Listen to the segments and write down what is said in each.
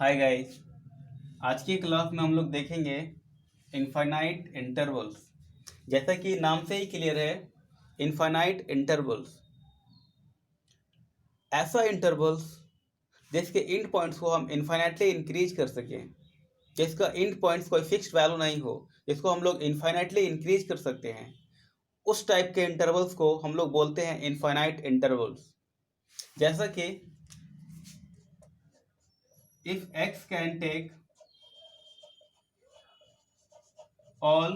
Hi guys. आज की class में हम लोग देखेंगे इनफाइनाइट इंटरवल्स। जैसा कि नाम से ही क्लियर है, इनफाइनाइट इंटरवल्स ऐसा इंटरवल्स जिसके इंड पॉइंट्स को हम इनफाइनाइटली इंक्रीज कर सकें, जिसका इंड पॉइंट्स कोई फिक्स्ड वैल्यू नहीं हो, जिसको हम लोग इनफाइनाइटली इंक्रीज कर सकते हैं। उस टाइप के इंटरवल्स को हम लोग बोलते हैं इनफाइनाइट इंटरवल्स। जैसा कि if X can take all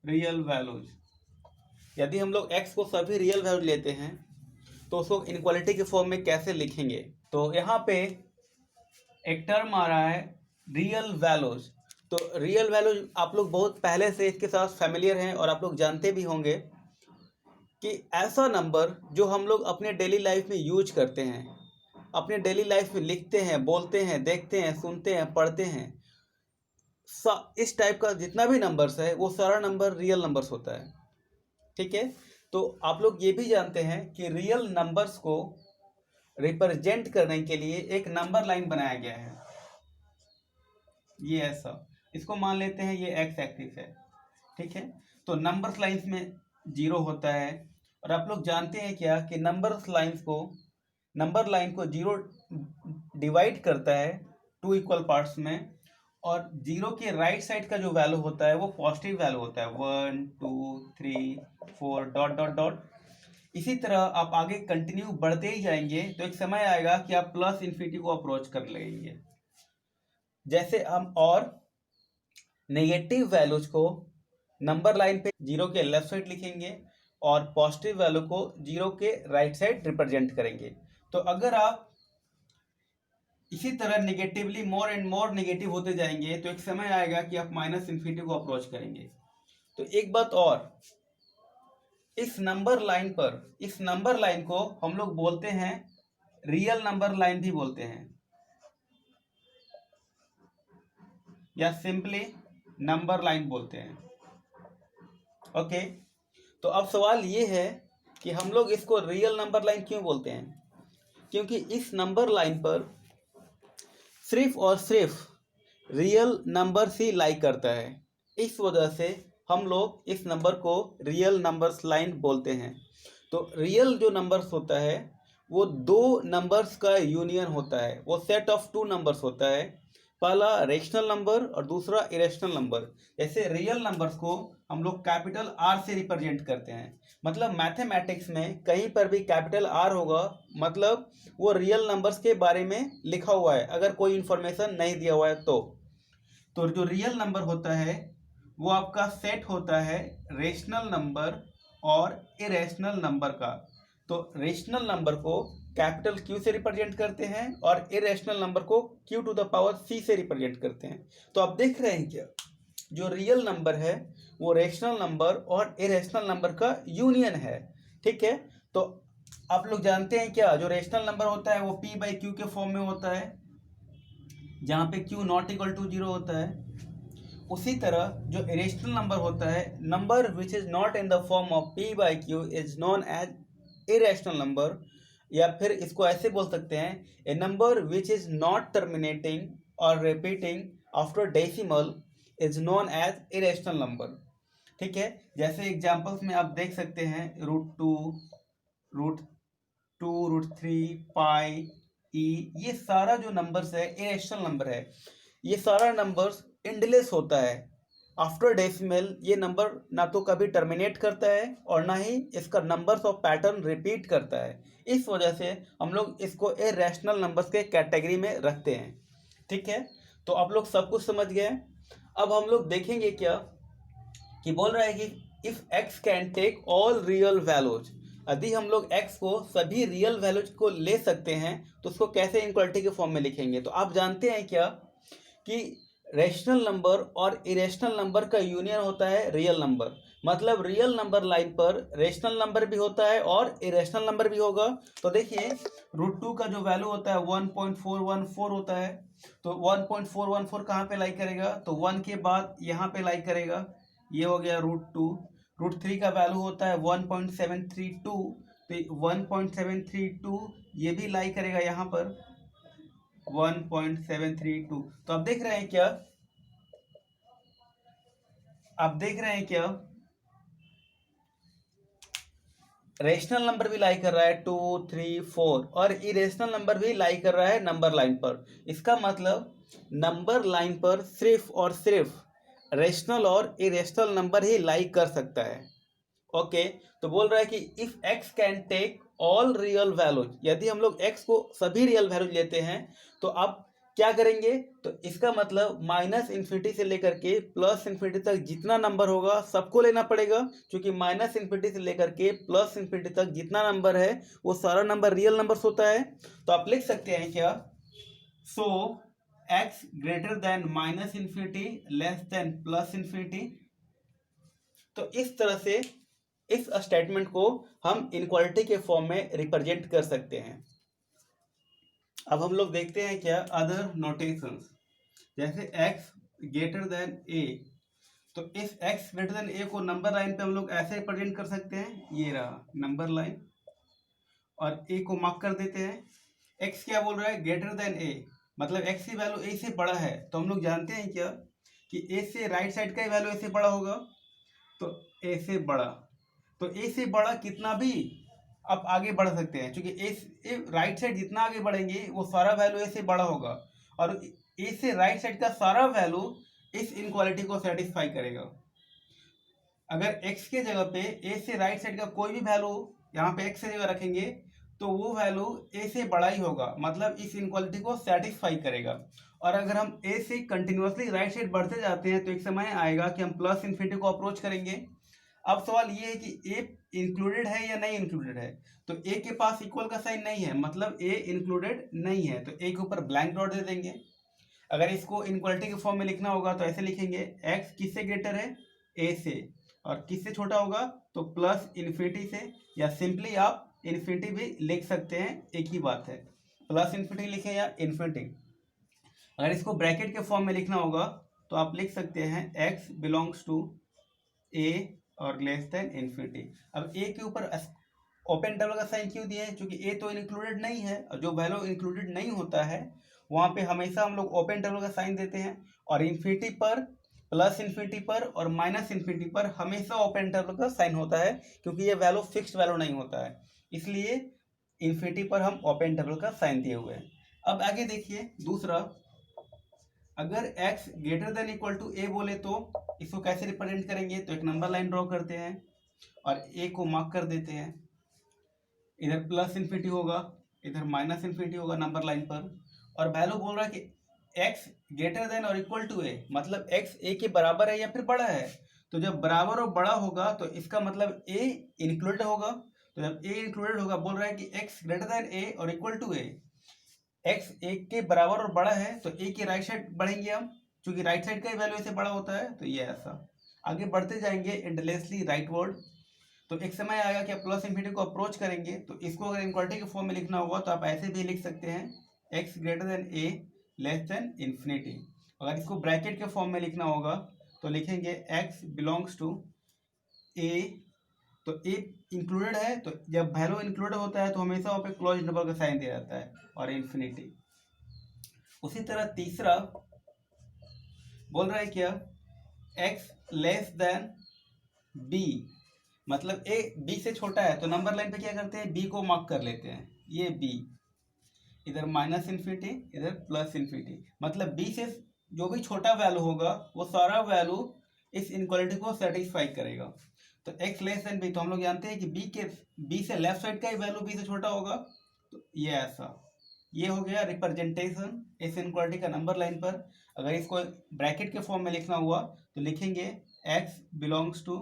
real values, यदि हम लोग x को सभी रियल वैल्यू लेते हैं तो उसको इनक्वालिटी के फॉर्म में कैसे लिखेंगे। तो यहाँ पे एक टर्म आ रहा है रियल वैल्यूज। तो रियल वैल्यूज आप लोग बहुत पहले से इसके साथ फैमिलियर हैं और आप लोग जानते भी होंगे कि ऐसा नंबर जो हम लोग अपने डेली लाइफ में यूज करते हैं, अपने डेली लाइफ में लिखते हैं, बोलते हैं, देखते हैं, सुनते हैं, पढ़ते हैं, इस टाइप का जितना भी नंबर्स है वो सारा नंबर रियल नंबर्स होता है। ठीक है। तो आप लोग ये भी जानते हैं कि रियल नंबर्स को रिप्रेजेंट करने के लिए एक नंबर लाइन बनाया गया है। ये ऐसा, इसको मान लेते हैं ये एक्स एक्सिस है। ठीक है। तो नंबर्स लाइंस में जीरो होता है और आप लोग जानते हैं क्या कि नंबर लाइन को जीरो डिवाइड करता है टू इक्वल पार्ट्स में, और जीरो के राइट साइड का जो वैल्यू होता है वो पॉजिटिव वैल्यू होता है, 1 2 3 4 डॉट डॉट डॉट। इसी तरह आप आगे कंटिन्यू बढ़ते ही जाएंगे तो एक समय आएगा कि आप प्लस इन्फिनिटी को अप्रोच कर लेंगे। जैसे हम और नेगेटिव वैल्यूज को नंबर लाइन पे जीरो के लेफ्ट साइड लिखेंगे और पॉजिटिव वैल्यू को जीरो के राइट साइड रिप्रेजेंट करेंगे। तो अगर आप इसी तरह negatively more and more negative होते जाएंगे तो एक समय आएगा कि आप माइनस इन्फिनिटी को अप्रोच करेंगे। तो एक बात और, इस नंबर लाइन को हम लोग बोलते हैं रियल नंबर लाइन भी बोलते हैं, या सिंपली नंबर लाइन बोलते हैं। ओके। तो अब सवाल ये है कि हम लोग इसको रियल नंबर लाइन क्यों बोलते हैं, क्योंकि इस नंबर लाइन पर सिर्फ और सिर्फ रियल नंबर ही लाई करता है। इस वजह से हम लोग इस नंबर को रियल नंबर्स लाइन बोलते हैं। तो रियल जो नंबर्स होता है वो दो नंबर्स का यूनियन होता है, वो सेट ऑफ टू नंबर्स होता है। पहला रेशनल नंबर और दूसरा इरेशनल नंबर। जैसे रियल नंबर्स को हम लोग कैपिटल आर से रिप्रेजेंट करते हैं, मतलब मैथमेटिक्स में कहीं पर भी कैपिटल आर होगा मतलब वो रियल नंबर्स के बारे में लिखा हुआ है, अगर कोई इंफॉर्मेशन नहीं दिया हुआ है तो जो रियल नंबर होता है वो आपका सेट होता है रेशनल नंबर और इरेशनल नंबर का। तो रेशनल नंबर को कैपिटल क्यू से रिप्रेजेंट करते हैं और इरेशनल नंबर को क्यू टू द पावर सी से रिप्रेजेंट करते हैं। तो आप देख रहे हैं क्या, जो रियल नंबर है वो रेशनल नंबर और इरेशनल नंबर का यूनियन है। ठीक है। तो आप लोग जानते हैं क्या, जो रेशनल नंबर होता है वो पी बाई क्यू के फॉर्म में होता है, जहाँ पे q not equal to zero होता है। उसी तरह जो इरेशनल नंबर होता है, number which is not in the form of p by q is known as irrational number, या फिर इसको ऐसे बोल सकते हैं, a number which is not terminating और repeating after decimal is known as irrational number. ठीक है। जैसे एग्जांपल्स में आप देख सकते हैं √2, √2, √3, पाई, ई, ये सारा जो नंबर्स है इरेशनल नंबर है। ये सारा नंबर्स एंडलेस होता है आफ्टर डेसिमल। ये नंबर ना तो कभी टर्मिनेट करता है और ना ही इसका नंबर्स ऑफ पैटर्न रिपीट करता है। इस वजह से हम लोग इसको इरेशनल नंबर्स के कैटेगरी में रखते हैं। ठीक है। तो आप लोग सब कुछ समझ गए। अब हम लोग देखेंगे क्या कि बोल रहा है कि if x can take all real values, यदि हम लोग x को सभी रियल वैल्यूज को ले सकते हैं तो उसको कैसे इनक्वालिटी के फॉर्म में लिखेंगे। तो आप जानते हैं क्या कि रेशनल नंबर और इरेशनल नंबर का यूनियन होता है रियल नंबर, मतलब रियल नंबर लाइन पर रेशनल नंबर भी होता है और इरेशनल नंबर भी होगा। तो देखिए √2 का जो वैल्यू होता है 1.414 होता है। तो 1.414 कहाँ पे लाई करेगा, तो 1 के बाद यहाँ पे लाई करेगा, ये हो गया √2। √3 का वैल्यू होता है 1.732, तो 1.732 ये भी लाई करेगा यहाँ पर। 1.732। तो आप देख रहे हैं क्या, आप देख रहे हैं क्या, रेशनल नंबर भी लाई कर रहा है 2, 3, 4 और इरेशनल नंबर भी लाई कर रहा है नंबर लाइन पर। इसका मतलब नंबर लाइन पर सिर्फ और सिर्फ रेशनल और इरेशनल नंबर ही लाई कर सकता है। ओके, तो बोल रहा है कि if x can take all real values, यदि हम लोग x को सभी रियल वैल्यूज लेते हैं तो आप क्या करेंगे, तो इसका मतलब माइनस इन्फिनिटी से लेकर के प्लस इन्फिनिटी तक जितना नंबर होगा सबको लेना पड़ेगा, क्योंकि माइनस इन्फिनिटी से लेकर के प्लस इन्फिनिटी तक जितना नंबर है वो सारा नंबर रियल नंबर्स होता है। तो आप लिख सकते हैं क्या, सो x greater than minus infinity less than plus infinity. तो इस तरह से इस स्टेटमेंट को हम इनक्वालिटी के फॉर्म में रिप्रेजेंट कर सकते हैं। अब हम लोग देखते हैं क्या अदर नोटेशंस, जैसे x ग्रेटर देन a। तो इस x ग्रेटर देन a को नंबर लाइन पे हम लोग ऐसे रिप्रेजेंट कर सकते हैं, ये रहा नंबर लाइन, और a को मार्क कर देते हैं। x क्या बोल रहा है, ग्रेटर देन a, मतलब x की वैल्यू a से बड़ा है। तो हम लोग जानते हैं क्या कि a से राइट साइड का ही वैल्यू a से बड़ा होगा, तो a से बड़ा, तो a से बड़ा कितना भी आप आगे बढ़ सकते हैं, क्योंकि ए राइट साइड जितना आगे बढ़ेंगे वो सारा वैल्यू ए से बड़ा होगा, और ए से राइट साइड का सारा वैल्यू इस इनक्वालिटी को सेटिस्फाई करेगा। अगर x के जगह पे ए से राइट साइड का कोई भी वैल्यू यहाँ पे x से जगह रखेंगे तो वो वैल्यू ए से बड़ा ही होगा, मतलब इस इनक्वालिटी को सेटिस्फाई करेगा। और अगर हम ए से कंटिन्यूसली राइट साइड बढ़ते जाते हैं तो एक समय आएगा कि हम प्लस इन्फिनिटी को अप्रोच करेंगे। अब सवाल ये है कि ए इंक्लूडेड है या नहीं इंक्लूडेड है, तो ए के पास इक्वल का साइन नहीं है, मतलब ए इंक्लूडेड नहीं है, तो ए के ऊपर ब्लैंक डॉट दे देंगे। अगर इसको इनक्वालिटी के फॉर्म में लिखना होगा तो ऐसे लिखेंगे, x किससे ग्रेटर है, a से, और किससे छोटा होगा तो प्लस इन्फिनिटी से, या सिंपली आप इन्फिनिटी भी लिख सकते हैं, एक ही बात है, प्लस इन्फिनिटी लिखें या इन्फिनिटी। अगर इसको ब्रैकेट के फॉर्म में लिखना होगा तो आप लिख सकते हैं x बिलोंग्स टू a और लेस देन इन्फिनिटी। अब a के ऊपर ओपन इंटरवल का साइन क्यों दिया है, क्योंकि a तो इंक्लूडेड नहीं है, और जो वैल्यू इंक्लूडेड नहीं होता है वहाँ पे हमेशा हम लोग ओपन इंटरवल का साइन देते हैं, और इन्फिनिटी पर, प्लस इन्फिनिटी पर और माइनस इन्फिनिटी पर हमेशा ओपन इंटरवल का साइन होता है, क्योंकि ये वैल्यू फिक्स्ड वैल्यू नहीं होता है, इसलिए इन्फिनिटी पर हम ओपन इंटरवल का साइन दिए हुए हैं। अब आगे देखिए दूसरा, अगर x greater than equal to a बोले तो इसको कैसे रिप्रेजेंट करेंगे, तो एक नंबर लाइन ड्रॉ करते हैं और a को मार्क कर देते हैं, इधर प्लस इन्फिनिटी होगा, इधर माइनस इन्फिनिटी होगा नंबर लाइन पर, और वैल्यू बोल रहा है कि x ग्रेटर देन और इक्वल टू a, मतलब x a के बराबर है या फिर बड़ा है। तो जब बराबर और बड़ा होगा तो इसका मतलब a इंक्लूडेड होगा, तो जब a इंक्लूडेड होगा बोल रहा है कि x ग्रेटर देन a और इक्वल टू a, x एक के बराबर और बड़ा है तो a की राइट साइड बढ़ेंगे हम, क्योंकि राइट साइड का ही वैल्यू से बड़ा होता है, तो ये ऐसा आगे बढ़ते जाएंगे एंडलेसली राइटवर्ड। तो एक समय आएगा कि आप प्लस इन्फिनिटी को अप्रोच करेंगे, तो इसको अगर इनक्वालिटी के फॉर्म में लिखना होगा तो आप ऐसे भी लिख सकते हैं, x greater then a less than infinity. अगर इसको ब्रैकेट के फॉर्म में लिखना होगा तो लिखेंगे x बिलोंग्स टू a, तो a इंक्लूडेड है, तो जब वैल्यू इंक्लूडेड होता है तो हमेशा वहाँ पे क्लोज इंटरवल का साइन दिया जाता है, और इन्फिनिटी। उसी तरह तीसरा बोल रहा है क्या, x लेस देन b, मतलब a b से छोटा है, तो नंबर लाइन पे क्या करते हैं, b को मार्क कर लेते हैं, ये b, इधर माइनस इन्फिनिटी इधर प्लस इन्फिनिटी, मतलब b से जो भी छोटा वैल्यू होगा वो सारा वैल्यू इस इनक्वालिटी को सेटिस्फाई करेगा। तो x लेस देन b, तो हम लोग जानते हैं कि b से लेफ्ट साइड का ही वैल्यू b से छोटा होगा, तो ये ऐसा, ये हो गया रिप्रेजेंटेशन इस इनक्वालिटी का नंबर लाइन पर। अगर इसको ब्रैकेट के फॉर्म में लिखना हुआ तो लिखेंगे x बिलोंग्स टू,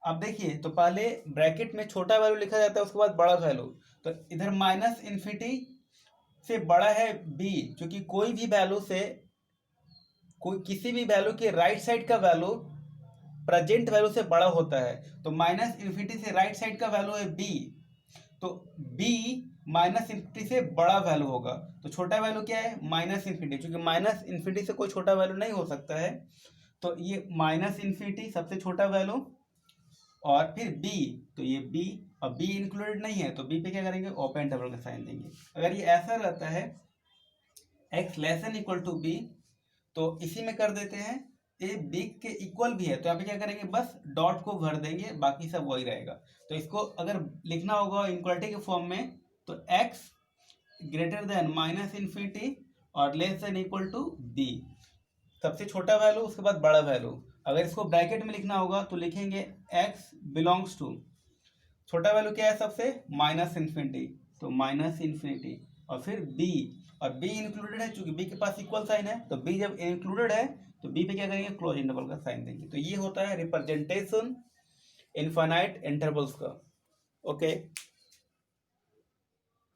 अब देखिए तो पहले ब्रैकेट में छोटा वैल्यू लिखा जाता है उसके बाद बड़ा वैल्यू, तो इधर माइनस इन्फिनिटी से बड़ा है b, क्योंकि कोई भी वैल्यू से, कोई किसी भी वैल्यू के राइट साइड का वैल्यू प्रेजेंट वैल्यू से बड़ा होता है, तो माइनस इन्फिनिटी से राइट साइड का वैल्यू है b, तो b माइनस इन्फिनिटी से बड़ा वैल्यू होगा, तो छोटा वैल्यू क्या है माइनस इन्फिनिटी, क्योंकि माइनस इन्फिनिटी से कोई छोटा वैल्यू नहीं हो सकता है, तो ये माइनस इन्फिनिटी सबसे छोटा वैल्यू, और फिर b, तो ये b, और b इंक्लूडेड नहीं है तो b पे क्या करेंगे ओपन इंटरवल का साइन देंगे। अगर ये ऐसा रहता है x less than equal to B, तो इसी में कर देते हैं ए बी के इक्वल भी है, तो यहाँ पे क्या करेंगे, बस डॉट को भर देंगे, बाकी सब वही रहेगा। तो इसको अगर लिखना होगा इनक्वालिटी के फॉर्म में, तो x greater than minus infinity और less than equal to b, सबसे छोटा वैल्यू उसके बाद बड़ा वैल्यू। अगर इसको ब्रैकेट में लिखना होगा तो लिखेंगे x बिलोंग्स टू, छोटा वैल्यू क्या है सबसे, माइनस इन्फिनिटी, तो माइनस इन्फिनिटी और फिर b, और b इंक्लूडेड है, चूंकि b के पास इक्वल साइन है, तो b जब इंक्लूडेड है तो b पे क्या करेंगे, क्लोज इंटरवल का साइन देंगे। तो ये होता है रिप्रेजेंटेशन इनफाइनाइट इंटरवल्स का। ओके